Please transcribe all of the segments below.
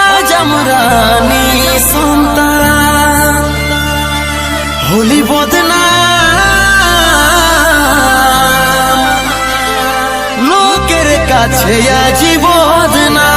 আজ আমরা নিঃসন্তান হলি বদনাম, লোকের কাছে আজি বদনাম।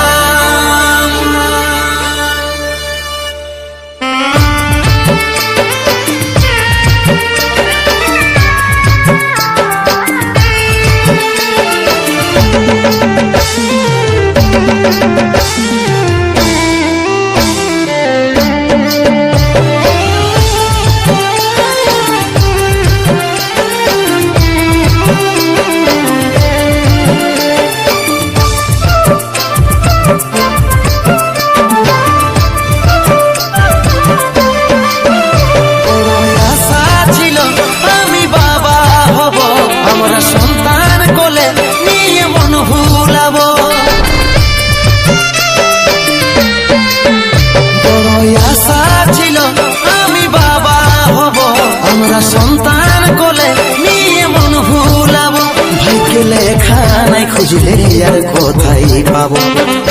সন্তান কোলে নিয়ে মন ভুলাবো, ভাইকে লেখা নাই খুঁজলে আর কোথায় পাবো,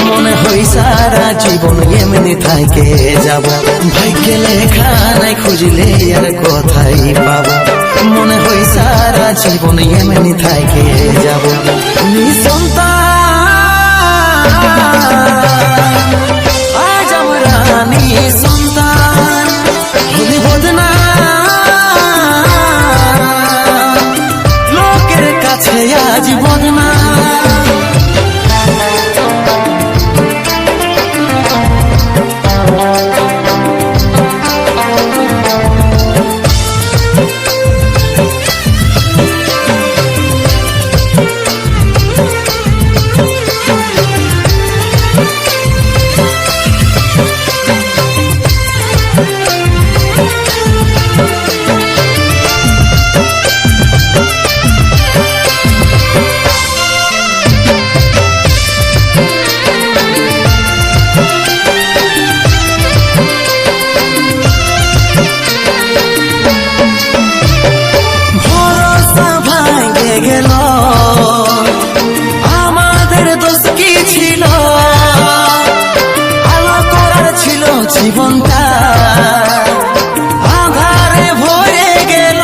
মনে হয় সারা জীবন এমনি থাকে যাব। ভাইকে লেখা নাই খুঁজলে আর কোথায় পাবো, মনে হয় সারা জীবন এমনি থাকে যাব। নিঃসন্তান আজ আমরা নিঃসন্তান হলি বদনাম, লোকের কাছে আজ বদনাম। জীবনটা আঁধারে ভরে গেল,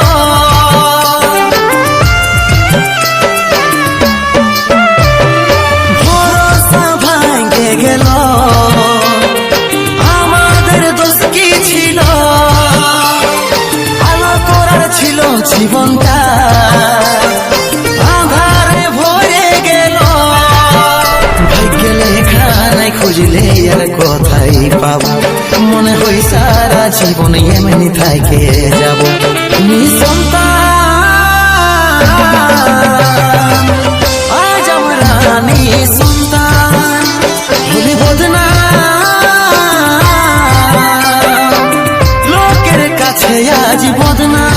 ভরসা ভাঙে গেল, আমাদের দোষ কি ছিল, আলো করার ছিল জীবনটা আঁধারে ভরে গেল। ভাগ্যে লেখা নাই খুঁজলে আর কোথায় পাবো, মনে হয় সারা জীবন এমনি থাকে যাব। নিঃসন্তান আজ আমরা নিঃসন্তান হলি বদনাম, লোকের কাছে আজ বদনাম।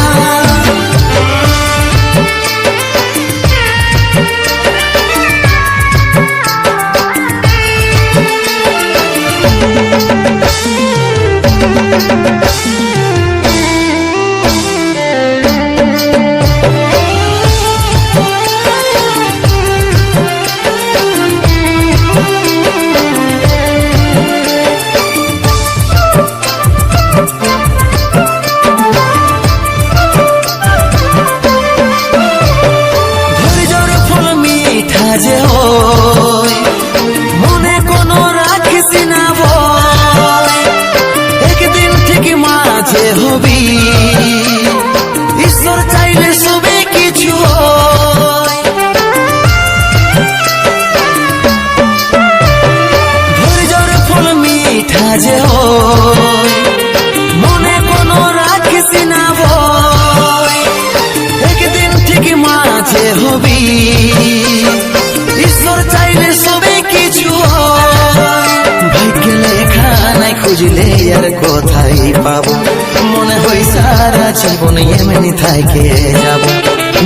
মনে কোনো রাখিস না ভয়, একদিন ঠিক মাঝে হবি, ঈশ্বর চাইলে সবে কিছু হয়। ধৈর্যের ফল মিঠা যে হয়, মনে কোনো রাখিস না ভয়, একদিন ঠিক মাঝে হবি, ঈশ্বর চাইলে সবে কিছু হয়। ভাগ্যে লেখা নাই খুঁজলে আর কোথায় পাবো, মনে হয় সারা জীবন এমনি থাকে যাব।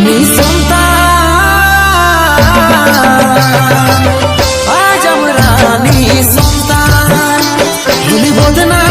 নিঃসন্তান আজ আমরা নিঃসন্তান হলি বদনাম,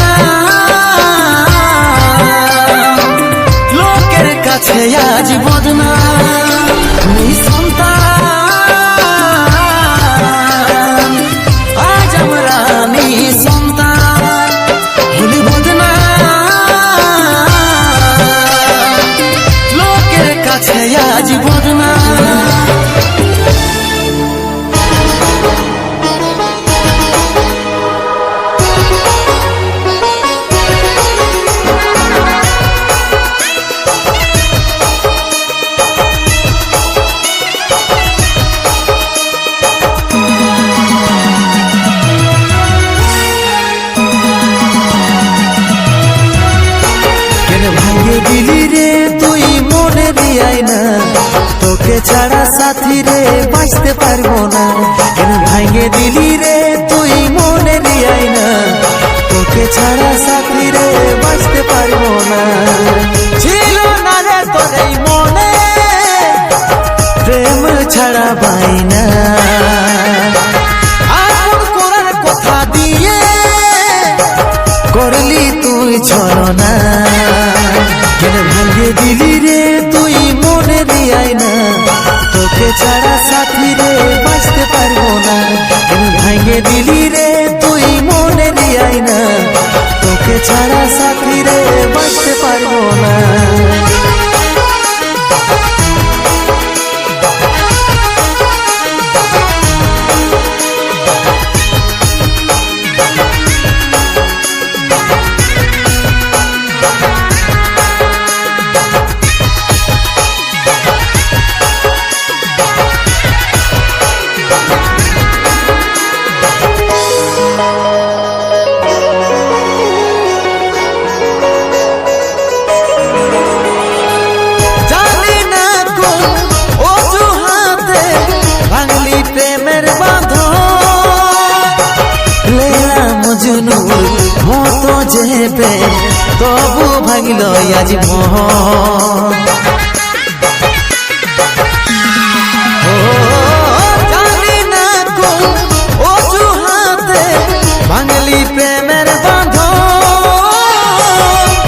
তোকে ছাড়া সাথী রে বাঁচতে পারবো না। কেন ভাঙে দিলি রে তুই মনের আয়না, তোকে ছাড়া সাথী রে বাঁচতে পারবো না। ছিল না রে তোর এই মনে প্রেম ছাড়া বাইনা, আপন করার কথা দিয়ে করলি তুই ছলনা। কেন ভাঙে দিলি রে তুই মনের আয়না, তোকে ছাড়া সাথী রে বাঁচতে পারবো না। কেন ভাঙে দিলি রে তুই মনের আয়না, তোকে ছাড়া সাথী রে বাঁচতে পারবো না। মতো যেবে তবু ভাঙিল আজ মোহ, জানি না কোন অজুহাতে ভাঙলি প্রেমের বাঁধ।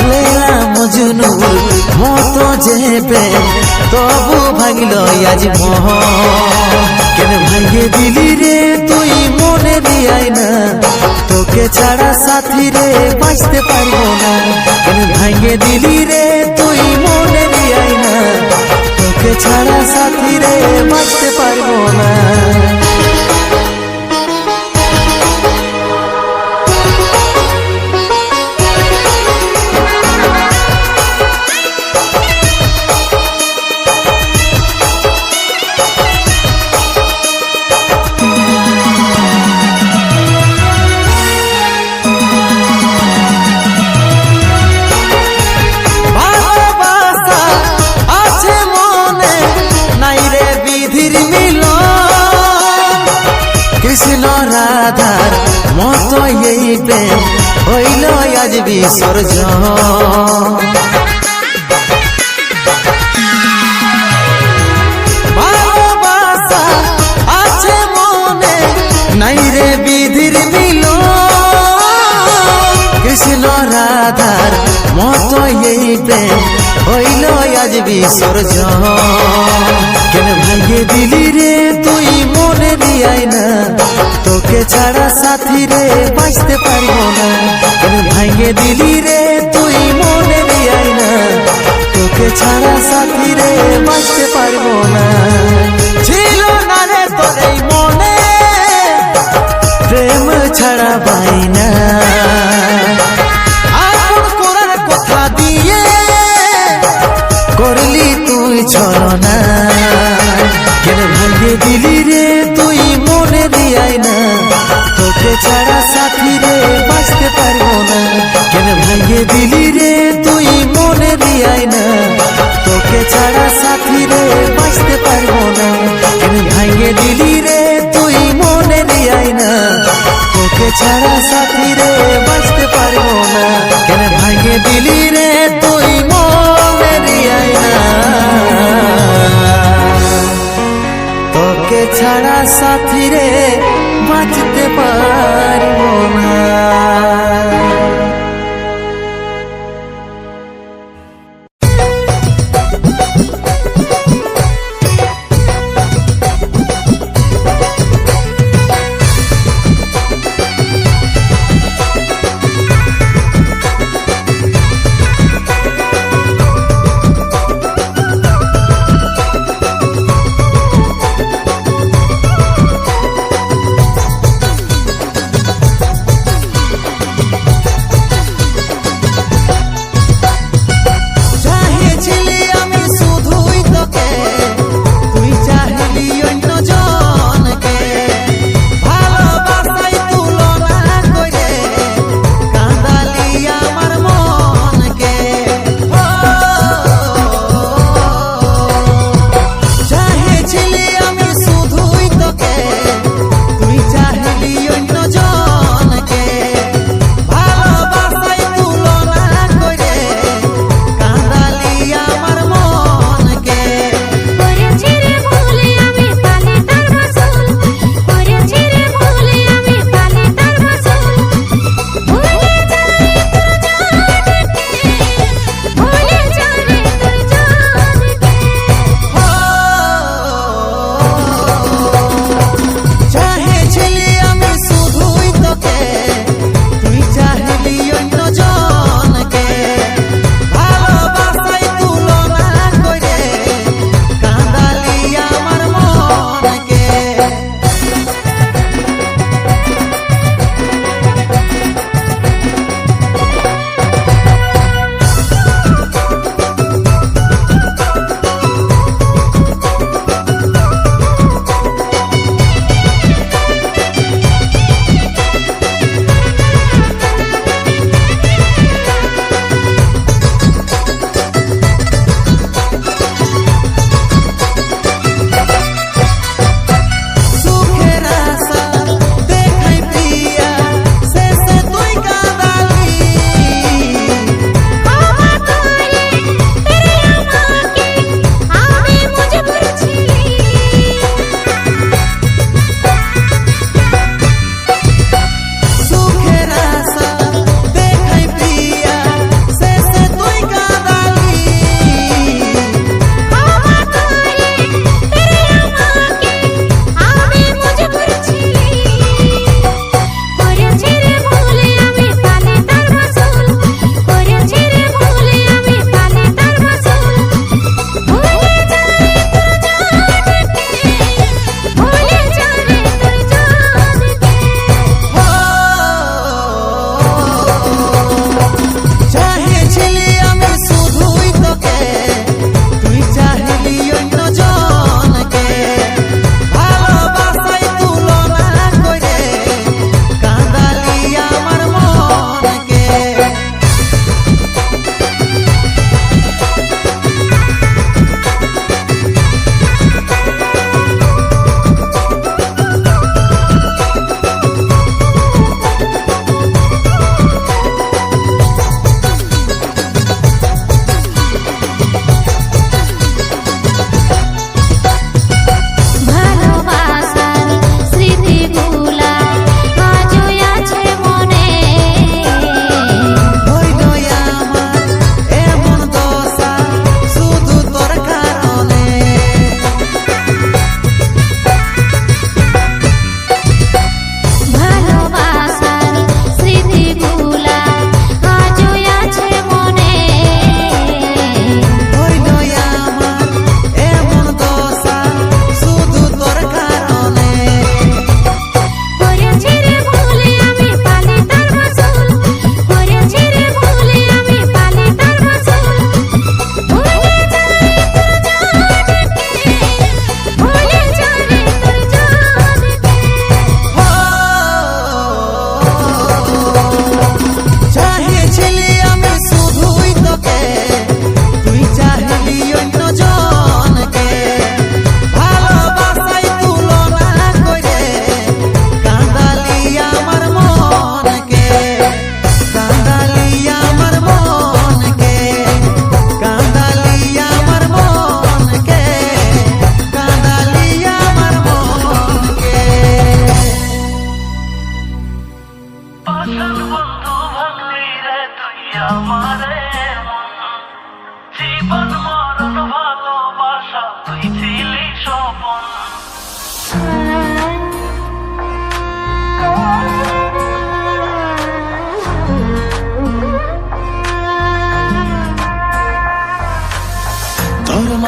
লেলা মজনুর মতো যেবে তবু ভাঙিল আজ মোহ। কেন ভাঙে দিলি রে তুই মনের আয়না, তোকে ছাড়া সাথী রে বাঁচতে পারবো না। কেন ভাঙে দিলি রে তুই মনের আয়না, তোকে ছাড়া সাথী রে বাঁচতে পারবো না। কৃষ্ণ রাধার মতো এই প্রেম হইল আজ বিসর্জন। ভালোবাসা আছে মনে নাই রে বিধির মিল, কৃষ্ণ রাধার মতো এই প্রেম হইল আজ বিসর্জন। কেন ভাঙে দিলি রে তুই মনের আয়না, তোকে ছাড়া সাথী রে বাঁচতে পারবো না। কেন ভাঙে দিলি রে তুই মনের আয়না, তোকে ছাড়া সাথী রে বাঁচতে পারবো না। ছিল না রে তোর এই মনে প্রেম ছাড়া বাইনা, আপন করার কথা দিয়ে করলি তুই ছলনা। কেন ভাঙে দিলি রে তুই মনের আয়না, তোকে ছাড়া সাথী রে বাঁচতে পারবো না। কেন ভাঙে দিলি রে তুই মনের আয়না, তোকে ছাড়া সাথী রে বাঁচতে পারবো না। কেন ভাঙে দিলি রে তুই মনের আয়না, তোকে ছাড়া সাথী রে বাঁচতে পারবো না। কেন ভাঙে দিলি রে তুই মনের আয়না, তোকে ছাড়া সাথী রে বাঁচতে পারবো না।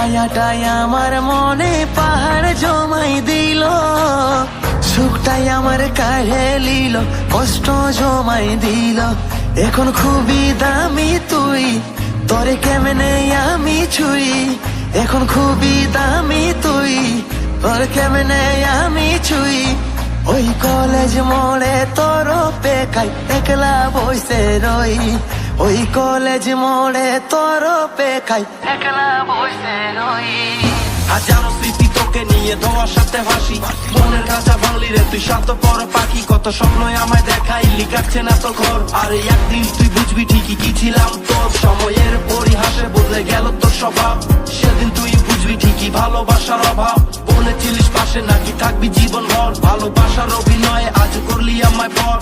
মায়াটাই আমার মনে পাহাড় জমাই দিল, সুখটাই আমার কাঢ়ে নিল, কষ্ট জমাই দিল। এখন খুবই দামি তুই, তোরে কেমনে আমি ছুই। এখন খুবই দামি তুই, তোর কেমনে আমি ছুই। ওই কলেজ মোড়ে তোর পেকাই একলা বসে রই, ওই কলেজ মোড়ে তোর পেকাই একলা বসে রই। হাজারো স্মৃতি তোকে নিয়ে ধোয়ার সাথে ভাসি, মনের কাঁচা ভাঙলি রে তুই শান্ত পর পাখি। কত স্বপ্নই আমায় দেখাইলি কাটছে না তো ঘর, আরে একদিন তুই বুঝবি ঠিকই কি ছিলাম তোর। সময়ের পরিহাসে বদলে গেল তোর স্বভাব, সেদিন তুই বুঝবি ঠিকই ভালোবাসার অভাব। বলেছিলিস পাশে নাকি থাকবি জীবন ভর, ভালোবাসার অভিনয়ে আজ করলি আমায় পর।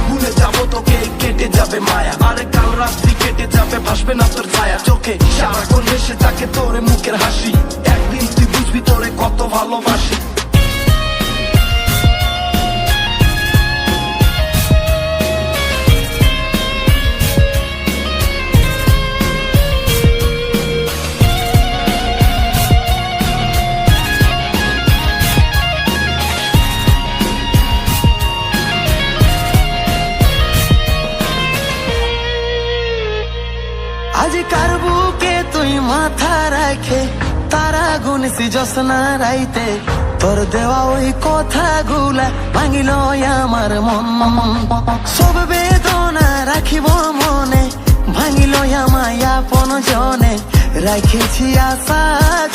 ভুলে যাবো তোকে কেটে যাবে মায়া, আরে কাল রাত্রি কেটে যাবে ভাসবে না তোর ছায়া। চোখে সারাক্ষণ ভেসে থাকে তোরে মুখের হাসি, একদিন তুই বুঝবি তোরে কত ভালোবাসি। আজ কার বুকে তুই মাথা রাখে তারা গুনছি জোসনা রাইতে, তোর দেওয়া ওই কথাগুলা ভাঙিল আমার মন। সব বেদনা রাখিব মনে, ভাঙিল আমায় আপন জনে। রাখেছি আশা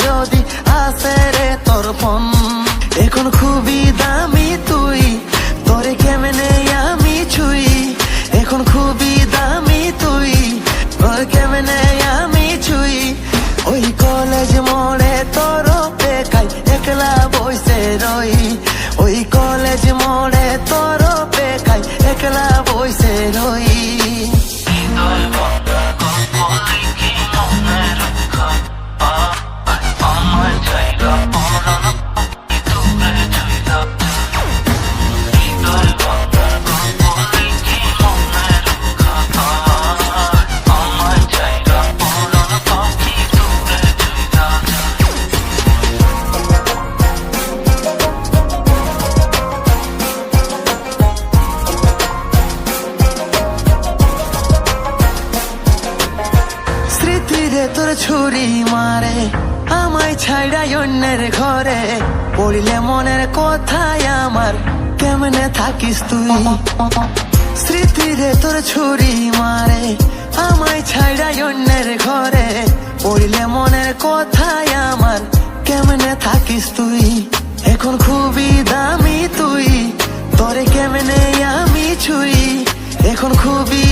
যদি আসে রে তোর ফোন। এখন খুবই দামি তুই, তোরে কেমনে আমি ছুই। এখন খুবই দামি তুই, তোর কেমনে আমি ছুই। ওই কলেজ মোড়ে তোর পেকাই একলা বসে রই, ওই কলেজ মোড়ে তোর পেকাই একলা বসে রই। স্মৃতিরে তোর ছুরি মারে আমায় ছাইড়াই অন্যের ঘরে। পড়িলে মনের কথায় আমার কেমনে থাকিস তুই। স্মৃতিরে তোর ছুরি মারে আমায় ছাইড়াই অন্যের ঘরে। পড়িলে মনের কথায় আমার কেমনে থাকিস তুই। এখন খুবই দামি তুই, তোরে কেমনে আমি ছুই। এখন খুবই